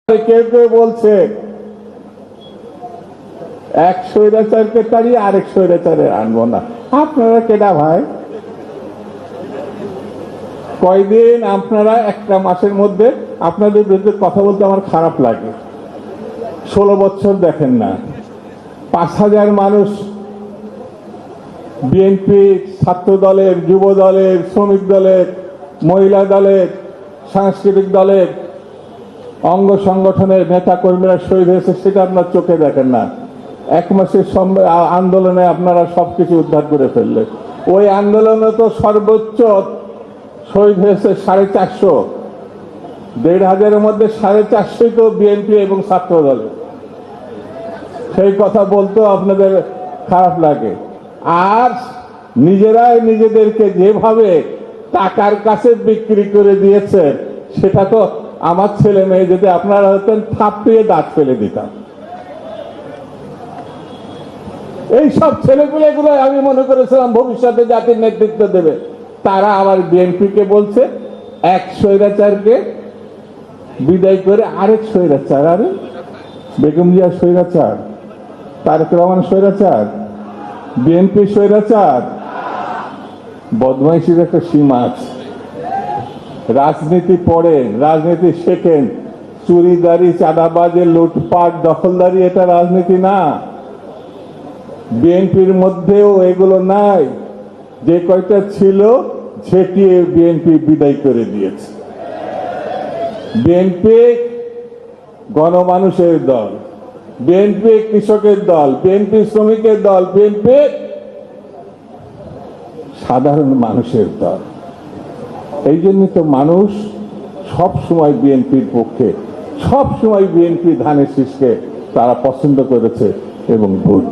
কেউ কেউ বলছে এক স্বৈরাচারকে তাড়িয়ে আরেক স্বৈরাচারে আনবো না। আপনারা কেডা ভাই? কয়দিন আপনারা একটা মাসের মধ্যে আপনাদের বিরুদ্ধে কথা বলতে আমার খারাপ লাগে। 16 বছর দেখেন না, 5,000 মানুষ বিএনপি, ছাত্র দলের, যুব দলের, শ্রমিক দলের, মহিলা দলের, সাংস্কৃতিক দলের অঙ্গ সংগঠনের নেতা কর্মীরা শহীদ হয়েছে, সেটা আপনার চোখে দেখেন না। 1 মাসের আন্দোলনে আপনারা সবকিছু উদ্ধার করে ফেললেন। ওই আন্দোলনে তো সর্বোচ্চ শহীদ হয়েছে 450, 1,500-এর মধ্যে 450 তো বিএনপি এবং ছাত্র দলের। সেই কথা বলতেও আপনাদের খারাপ লাগে। আর নিজেরাই নিজেদেরকে যেভাবে টাকার কাছে বিক্রি করে দিয়েছে, সেটা তো আমার ছেলে মেয়ে যদি আপনারা হতেন থাপড়িয়ে দাঁত ফেলে দিতাম। এইসব ছেলেগুলো আমি মনে করেছিলাম ভবিষ্যতে জাতির নেতৃত্ব দেবে, তারা আবার বিএনপিকে বলছে এক স্বৈরাচারকে বিদায় করে আরেক স্বৈরাচার। আরে বেগম জিয়া স্বৈরাচার, তারেক রহমান স্বৈরাচার, বিএনপি স্বৈরাচার? বদমাইশির একটা সীমা আছে। রাজনীতি পড়েন, রাজনীতি শেখেন। চুরিদারি, চাঁদাবাজি, লুটপাট, দখলদারি এটা রাজনীতি না। বিএনপির মধ্যেও এগুলো নাই। যে কয়টা ছিল ছেটিয়ে বিএনপি বিদায় করে দিয়েছে। বিএনপি গণমানুষের দল, বিএনপি কৃষকের দল, বিএনপি শ্রমিকের দল, বিএনপি সাধারণ মানুষের দল। এই জন্য তো মানুষ সব সময় বিএনপির পক্ষে, সব সময় বিএনপি ধানের শীষকে তারা পছন্দ করেছে এবং ভোট